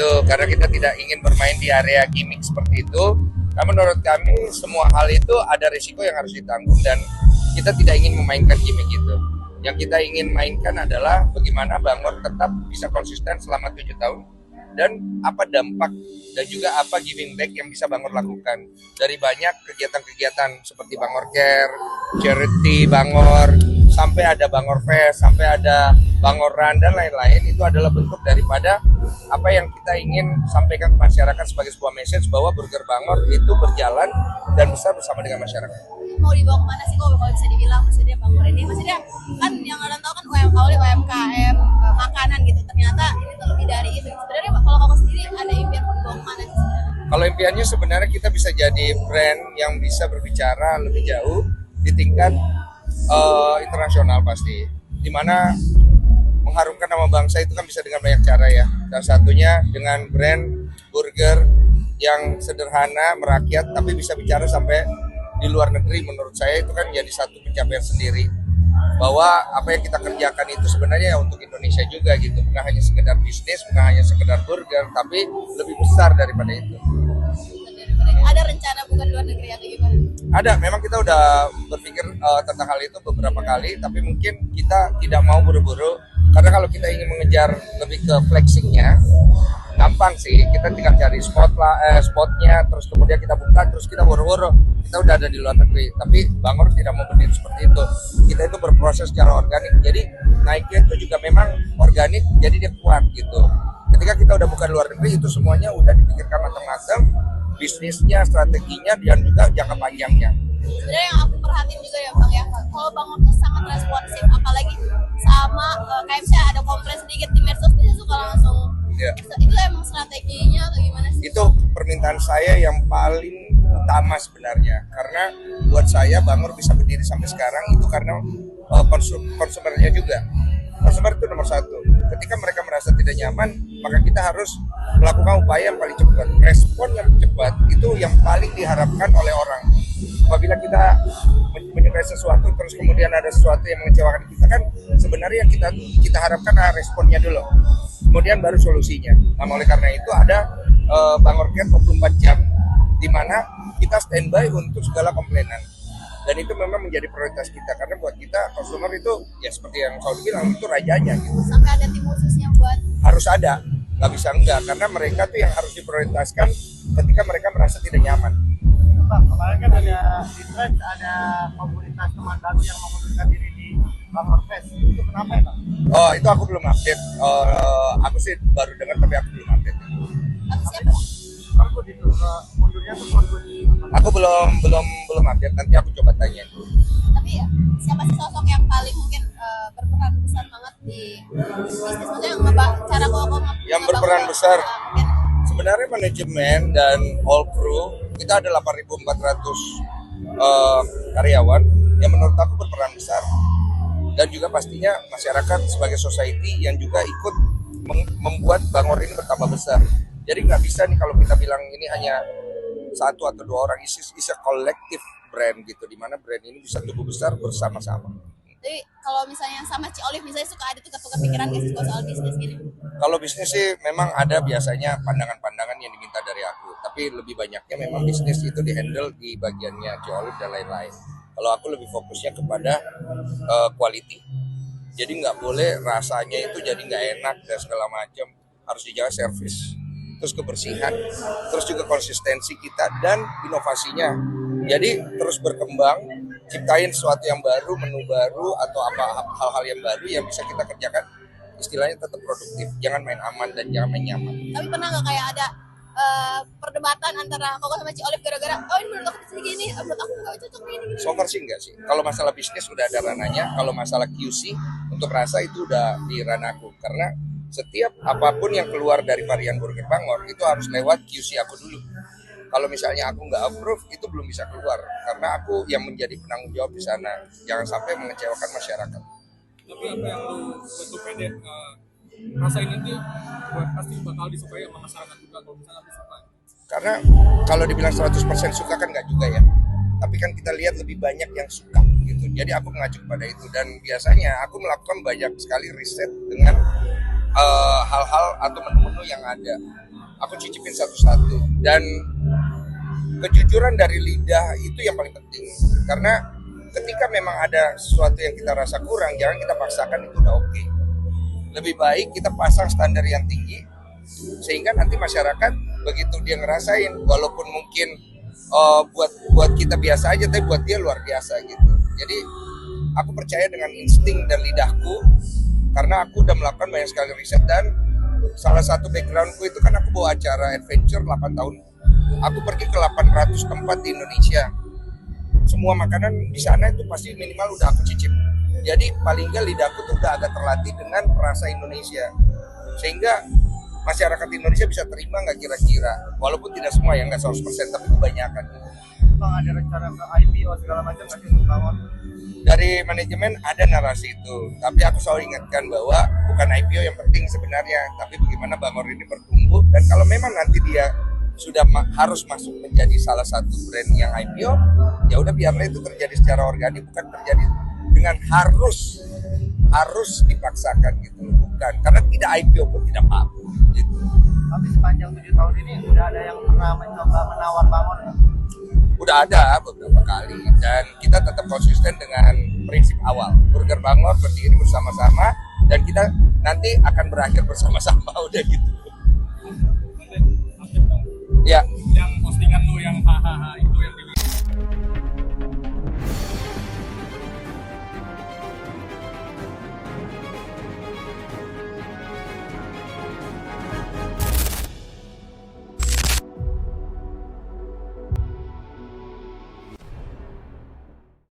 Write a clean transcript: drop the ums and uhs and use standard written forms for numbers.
itu, karena kita tidak ingin bermain di area gimmick seperti itu. Nah, menurut kami semua hal itu ada risiko yang harus ditanggung dan kita tidak ingin memainkan gimmick itu. Yang kita ingin mainkan adalah bagaimana Bangor tetap bisa konsisten selama 7 tahun dan apa dampak dan juga apa giving back yang bisa Bangor lakukan dari banyak kegiatan-kegiatan seperti Bangor Care, Charity Bangor, sampai ada Bangor Fest, sampai ada Bangor Run dan lain-lain. Itu adalah bentuk daripada apa yang kita ingin sampaikan ke masyarakat sebagai sebuah message bahwa Burger Bangor itu berjalan dan besar bersama dengan masyarakat. Mau dibawa kemana sih kalau bisa dibilang maksudnya Bangor ini? Maksudnya kan yang kalian tahu kan UMKM, makanan gitu. Ternyata ini tuh lebih dari itu. Sebenarnya kalau kamu sendiri ada impian mau dibawa kemana sih? Kalau impiannya sebenarnya kita bisa jadi brand yang bisa berbicara lebih jauh di tingkat internasional pasti, dimana mengharumkan nama bangsa itu kan bisa dengan banyak cara ya. Dan satunya dengan brand burger yang sederhana, merakyat, tapi bisa bicara sampai di luar negeri. Menurut saya itu kan jadi satu pencapaian sendiri, bahwa apa yang kita kerjakan itu sebenarnya ya untuk Indonesia juga gitu, bukan hanya sekedar bisnis, bukan hanya sekedar burger, tapi lebih besar daripada itu. Ada rencana bukan luar negeri atau gimana? Ada, memang kita udah berpikir tentang hal itu beberapa kali, tapi mungkin kita tidak mau buru-buru, karena kalau kita ingin mengejar lebih ke flexingnya, gampang sih, kita tinggal cari spotnya, terus kemudian kita buka, terus kita buru-buru, kita udah ada di luar negeri. Tapi Bangor tidak mau berdiri seperti itu, kita itu berproses secara organik, jadi naiknya itu juga memang organik, jadi dia kuat gitu. Ketika kita udah bukan luar negeri, itu semuanya udah dipikirkan matang-matang, bisnisnya, strateginya, dan juga jangka panjangnya. Sebenarnya yang aku perhatiin juga ya Bang ya, kalau Bangor tuh sangat responsif, apalagi sama kayak misalnya ada komplain sedikit di medsos dia suka langsung. Ya. Itu emang strateginya atau gimana sih? Itu permintaan saya yang paling utama sebenarnya, karena buat saya Bangor bisa berdiri sampai sekarang itu karena konsumernya juga. Konsumer itu nomor satu. Ketika mereka merasa tidak nyaman, maka kita harus melakukan upaya yang paling cepat. Respon yang cepat itu yang paling diharapkan oleh orang. Apabila kita menyukai sesuatu terus kemudian ada sesuatu yang mengecewakan kita, kan sebenarnya yang kita harapkan adalah responnya dulu, kemudian baru solusinya. Nah, oleh karena itu ada Bangor Care 24 jam di mana kita standby untuk segala komplainan. Dan itu memang menjadi prioritas kita, karena buat kita konsumer itu ya seperti yang Saudi bilang, itu rajanya gitu. Sampai ada tim khususnya buat? Harus ada, nggak bisa enggak, karena mereka tuh yang harus diprioritaskan ketika mereka merasa tidak nyaman. Pak, kemarin kan ada di Threads ada komunitas teman baru yang mengundurkan diri di Bangor Fest. Itu kenapa ya Pak? Oh, itu aku belum update. Aku sih baru dengar tapi aku belum update. Tapi siapa? Aku mundurnya tuh Aku belum update, nanti aku coba tanya. Tapi ya, siapa sih sosok yang paling mungkin berperan besar banget di bisnis? Maksudnya cara yang berperan besar sebenarnya manajemen dan all crew. Kita ada 8.400 karyawan yang menurut aku berperan besar, dan juga pastinya masyarakat sebagai society yang juga ikut membuat Bangor ini bertambah besar. Jadi nggak bisa nih kalau kita bilang ini hanya satu atau dua orang, is a collective brand gitu, dimana brand ini bisa tumbuh besar bersama-sama. Jadi kalau misalnya sama Ci Olive misalnya suka ada tukar-tukar pikiran gak sih soal bisnis gini? Kalau bisnis sih memang ada biasanya pandangan-pandangan yang diminta dari aku, tapi lebih banyaknya memang bisnis itu dihandle di bagiannya Ci Olive dan lain-lain. Kalau aku lebih fokusnya kepada quality. Jadi nggak boleh rasanya itu jadi nggak enak dan segala macam, harus dijaga service, terus kebersihan, terus juga konsistensi kita dan inovasinya. Jadi terus berkembang, ciptain sesuatu yang baru, menu baru atau apa hal-hal yang baru yang bisa kita kerjakan, istilahnya tetap produktif. Jangan main aman dan jangan main nyaman. Tapi pernah nggak kayak ada perdebatan antara Koko sama Ci Olive gara-gara ini menurut aku segini, menurut aku nggak cocok ini. So far sih enggak sih. Kalau masalah bisnis udah ada ranahnya, kalau masalah QC untuk rasa itu udah di ranahku, karena setiap apapun yang keluar dari varian Burger Bangor itu harus lewat QC aku dulu. Kalau misalnya aku nggak approve, itu belum bisa keluar, karena aku yang menjadi penanggung jawab di sana. Jangan sampai mengecewakan masyarakat. Tapi apa yang lu butuh pede, rasa ini tuh pasti bakal disukai sama masyarakat juga kalau misalnya lebih suka. Karena kalau dibilang 100% suka kan nggak juga ya. Tapi kan kita lihat lebih banyak yang suka gitu. Jadi aku mengacu pada itu, dan biasanya aku melakukan banyak sekali riset dengan hal-hal atau menu-menu yang ada. aku cicipin satu-satu. Dan kejujuran dari lidah itu yang paling penting. Karena ketika memang ada sesuatu yang kita rasa kurang, jangan kita paksakan, itu udah oke. Lebih baik kita pasang standar yang tinggi, sehingga nanti masyarakat begitu dia ngerasain, walaupun mungkin buat kita biasa aja, tapi buat dia luar biasa gitu. Jadi aku percaya dengan insting dan lidahku, karena aku udah melakukan banyak sekali riset. Dan salah satu backgroundku itu kan aku bawa acara adventure 8 tahun. Aku pergi ke 800 tempat di Indonesia. Semua makanan di sana itu pasti minimal udah aku cicip. Jadi paling nggak lidahku tuh udah agak terlatih dengan rasa Indonesia, sehingga masyarakat Indonesia bisa terima nggak kira-kira, walaupun tidak semua ya, nggak 100%, tapi kebanyakan. Bang, ada rencana ke IPO segala macam nanti untuk Bangor? Dari manajemen ada narasi itu, tapi aku selalu ingatkan bahwa bukan IPO yang penting sebenarnya, tapi bagaimana Bangor ini bertumbuh. Dan kalau memang nanti dia sudah harus masuk menjadi salah satu brand yang IPO, ya udah biarlah itu terjadi secara organik, bukan terjadi dengan harus dipaksakan gitu, bukan. Karena tidak IPO pun tidak apa-apa gitu. Tapi sepanjang 7 tahun ini udah ada yang pernah mencoba menawar Bangor nggak? Udah ada beberapa kali, dan kita tetap konsisten dengan prinsip awal, Burger Bangor berdiri bersama-sama, dan kita nanti akan berakhir bersama-sama, udah gitu.